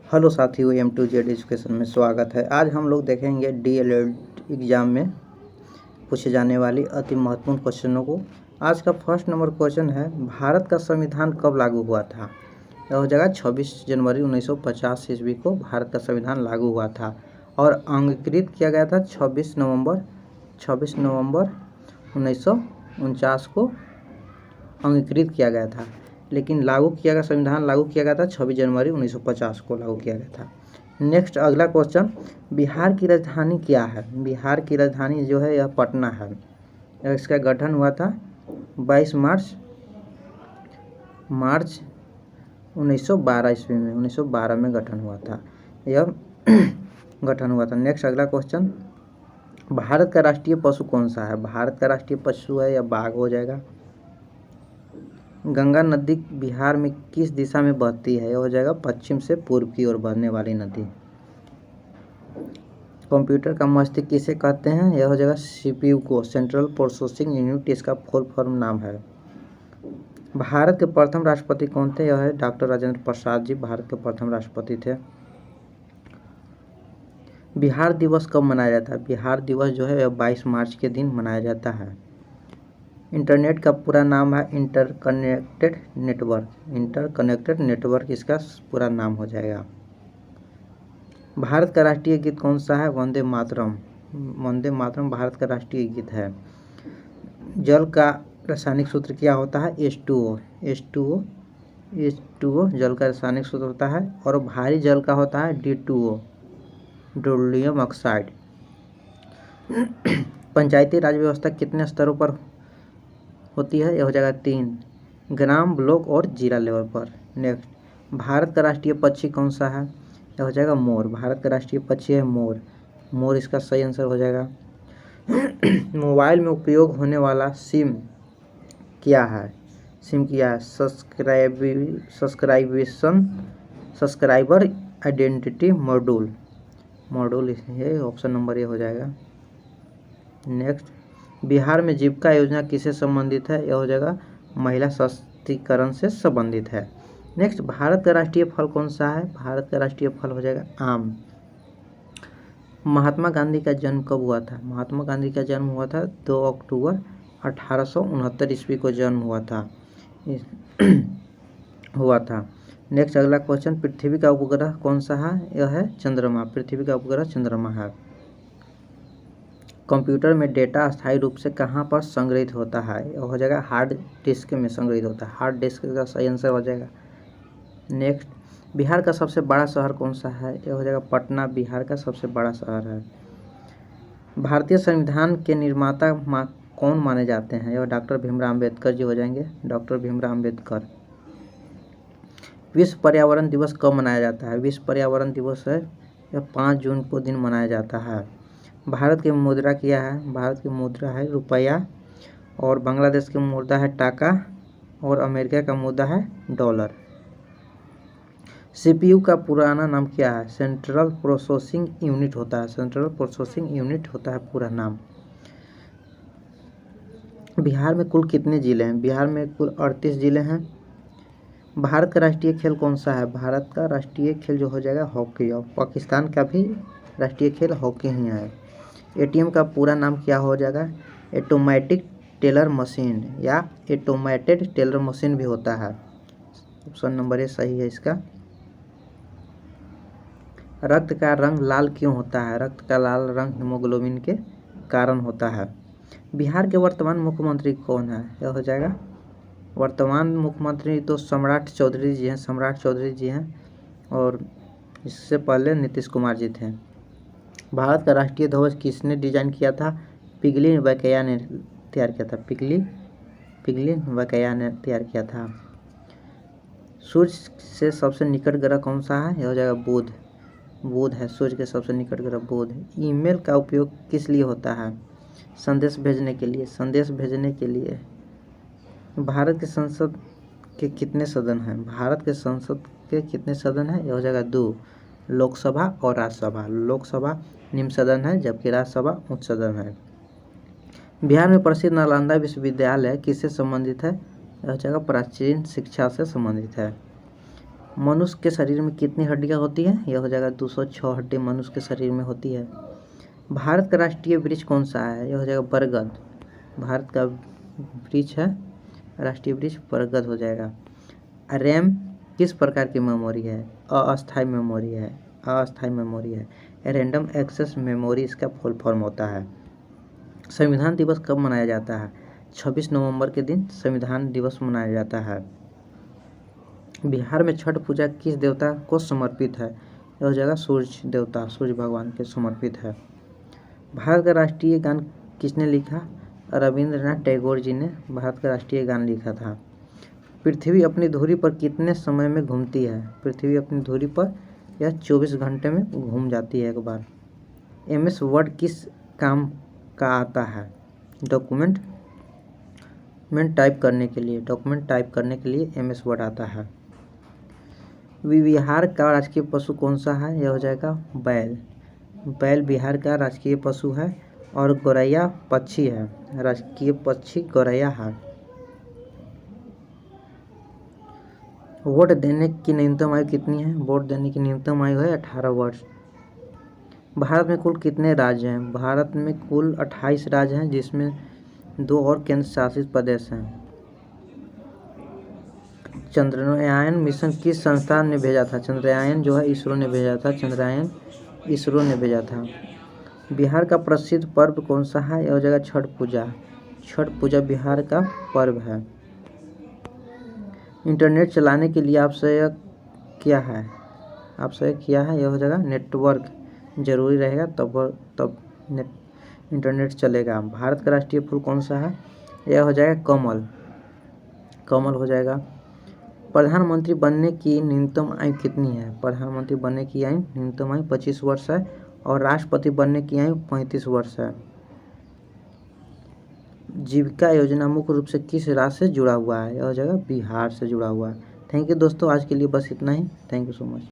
Hello साथियों, M2Z education में स्वागत है। आज हम लोग देखेंगे DLED एग्ज़ाम में पूछे जाने वाली अति महत्वपूर्ण क्वेश्चनों को। आज का फर्स्ट नंबर क्वेश्चन है, भारत का संविधान कब लागू हुआ था? यह हो जाएगा 26 जनवरी 1950 ईस्वी को भारत का संविधान लागू हुआ था और अंगीकृत किया गया था 26 नवंबर 1949 को अंगीकृत किया गया था। लेकिन संविधान लागू किया गया था 26 जनवरी 1950 को लागू किया गया था। नेक्स्ट अगला क्वेश्चन, बिहार की राजधानी क्या है? बिहार की राजधानी जो है यह पटना है। इसका गठन हुआ था 22 मार्च 1912 ईस्वी में, 1912 में गठन हुआ था यह गठन हुआ था। नेक्स्ट अगला क्वेश्चन, भारत का राष्ट्रीय पशु कौन सा है? भारत का राष्ट्रीय पशु है या बाघ हो जाएगा। गंगा नदी बिहार में किस दिशा में बहती है? यह हो जाएगा पश्चिम से पूर्व की ओर बहने वाली नदी। कंप्यूटर का मस्तिष्क किसे कहते हैं? यह हो जाएगा CPU को, सेंट्रल प्रोसेसिंग यूनिट इसका फुल फॉर्म नाम है। भारत के प्रथम राष्ट्रपति कौन थे? यह है डॉक्टर राजेंद्र प्रसाद जी भारत के प्रथम राष्ट्रपति थे। बिहार दिवस कब मनाया जाता है? बिहार दिवस जो है 22 मार्च के दिन मनाया जाता है। इंटरनेट का पूरा नाम है इंटरकनेक्टेड नेटवर्क इसका पूरा नाम हो जाएगा। भारत का राष्ट्रीय गीत कौन सा है? वंदे मातरम भारत का राष्ट्रीय गीत है। जल का रासायनिक सूत्र क्या होता है? H2O जल का रासायनिक सूत्र होता है। और भारी जल का होता है D2O, डोलियम ऑक्साइड। पंचायती राज व्यवस्था कितने स्तरों पर होती है? यह हो जाएगा 3, ग्राम, ब्लॉक और जिला लेवल पर। नेक्स्ट, भारत का राष्ट्रीय पक्षी कौन सा है? यह हो जाएगा मोर। भारत का राष्ट्रीय पक्षी है मोर इसका सही आंसर हो जाएगा। मोबाइल में उपयोग होने वाला सिम क्या है? सब्सक्राइबर आइडेंटिटी मॉड्यूल ये ऑप्शन नंबर ये हो जाएगा। नेक्स्ट, बिहार में जीविका योजना किससे संबंधित है? यह हो जाएगा महिला सशक्तिकरण से संबंधित है। नेक्स्ट, भारत का राष्ट्रीय फल कौन सा है? भारत का राष्ट्रीय फल हो जाएगा आम। महात्मा गांधी का जन्म कब हुआ था? महात्मा गांधी का जन्म हुआ था 2 अक्टूबर 1869 ईस्वी को जन्म हुआ था। नेक्स्ट अगला क्वेश्चन, पृथ्वी का उपग्रह कौन सा है? यह है चंद्रमा। पृथ्वी का उपग्रह चंद्रमा है। कंप्यूटर में डेटा अस्थायी रूप से कहाँ पर संग्रहित होता है? यह हो जाएगा हार्ड डिस्क में संग्रहित होता है। हार्ड डिस्क का सही आंसर हो जाएगा। नेक्स्ट, बिहार का सबसे बड़ा शहर कौन सा है? यह हो जाएगा पटना बिहार का सबसे बड़ा शहर है। भारतीय संविधान के निर्माता कौन माने जाते हैं? यह डॉक्टर भीमराव अम्बेडकर जी हो जाएंगे, डॉक्टर भीमराव अम्बेडकर। विश्व पर्यावरण दिवस कब मनाया जाता है? विश्व पर्यावरण दिवस है यह 5 जून को दिन मनाया जाता है। भारत की मुद्रा क्या है? भारत की मुद्रा है रुपया, और बांग्लादेश की मुद्रा है टाका, और अमेरिका का मुद्रा है डॉलर। CPU का पुराना नाम क्या है? सेंट्रल प्रोसेसिंग यूनिट होता है। सेंट्रल प्रोसेसिंग यूनिट होता है पूरा नाम। बिहार में कुल कितने जिले हैं? बिहार में कुल 38 जिले हैं। भारत का राष्ट्रीय खेल कौन सा है? भारत का राष्ट्रीय खेल जो हो जाएगा हॉकी, और पाकिस्तान का भी राष्ट्रीय खेल हॉकी ही है। ATM का पूरा नाम क्या हो जाएगा? ऑटोमेटिक टेलर मशीन या ऑटोमेटेड टेलर मशीन भी होता है। ऑप्शन नंबर ए सही है इसका। रक्त का रंग लाल क्यों होता है? रक्त का लाल रंग हीमोग्लोबिन के कारण होता है। बिहार के वर्तमान मुख्यमंत्री कौन है? यह हो जाएगा वर्तमान मुख्यमंत्री तो सम्राट चौधरी जी हैं, और इससे पहले नीतीश कुमार जी थे। भारत का राष्ट्रीय ध्वज किसने डिजाइन किया था? पिगली वैकेया ने तैयार किया था। पिगली वैकेया ने तैयार किया था। सूर्य से सबसे निकट ग्रह कौन सा है? यह हो जाएगा बुध है। सूर्य के सबसे निकट ग्रह बुध। ईमेल का उपयोग किस लिए होता है? संदेश भेजने के लिए। भारत के संसद के कितने सदन हैं? भारत के संसद के कितने सदन हैं? यह हो जाएगा 2, लोकसभा और राज्यसभा। लोकसभा निम्न सदन है जबकि राज्यसभा उच्च सदन है। बिहार में प्रसिद्ध नालंदा विश्वविद्यालय किससे संबंधित है? यह हो जाएगा प्राचीन शिक्षा से संबंधित है। मनुष्य के शरीर में कितनी हड्डियाँ होती हैं? यह हो जाएगा 206 हड्डी मनुष्य के शरीर में होती है। भारत का राष्ट्रीय वृक्ष कौन सा है? यह हो जाएगा बरगद। भारत का वृक्ष है, राष्ट्रीय वृक्ष बरगद हो जाएगा। रैम किस प्रकार की मेमोरी है? अस्थायी मेमोरी है। अस्थायी मेमोरी है। रैंडम एक्सेस मेमोरी इसका फुल फॉर्म होता है। संविधान दिवस कब मनाया जाता है? 26 नवंबर के दिन संविधान दिवस मनाया जाता है। बिहार में छठ पूजा किस देवता को समर्पित है? यह हो जाएगा सूर्य देवता, सूर्य भगवान के समर्पित है। भारत का राष्ट्रीय गान किसने लिखा? रविंद्रनाथ टैगोर जी ने भारत का राष्ट्रीय गान लिखा था। पृथ्वी अपनी धुरी पर कितने समय में घूमती है? पृथ्वी अपनी धुरी पर यह 24 घंटे में घूम जाती है एक बार। MS वर्ड किस काम का आता है? डॉक्यूमेंट टाइप करने के लिए। डॉक्यूमेंट टाइप करने के लिए MS वर्ड आता है। बिहार का राजकीय पशु कौन सा है? यह हो जाएगा बैल। बैल बिहार का राजकीय पशु है। और गौरैया पक्षी है, राजकीय पक्षी गौरैया है। वोट देने की न्यूनतम आयु कितनी है? वोट देने की न्यूनतम आयु है 18 वर्ष। भारत में कुल कितने राज्य हैं? भारत में कुल 28 राज्य हैं, जिसमें 2 और केंद्र शासित प्रदेश हैं। चंद्रयान मिशन किस संस्था ने भेजा था? चंद्रयान जो है इसरो ने भेजा था। चंद्रयान इसरो ने भेजा था। बिहार का प्रसिद्ध पर्व कौन सा है? यह हो जाएगा छठ पूजा। छठ पूजा बिहार का पर्व है। इंटरनेट चलाने के लिए आवश्यक क्या है? आवश्यक क्या है? यह हो जाएगा नेटवर्क जरूरी रहेगा, तब इंटरनेट चलेगा। भारत का राष्ट्रीय फूल कौन सा है? यह हो जाएगा कमल। कमल हो जाएगा। प्रधानमंत्री बनने की न्यूनतम आयु कितनी है? प्रधानमंत्री बनने की आयु न्यूनतम आयु 25 वर्ष है। और राष्ट्रपति बनने की आयु 35 वर्ष है। जीविका योजना मुख्य रूप से किस राज्य से जुड़ा हुआ है? यह हो जाएगा बिहार से जुड़ा हुआ है। थैंक यू दोस्तों, आज के लिए बस इतना ही। Thank you so much.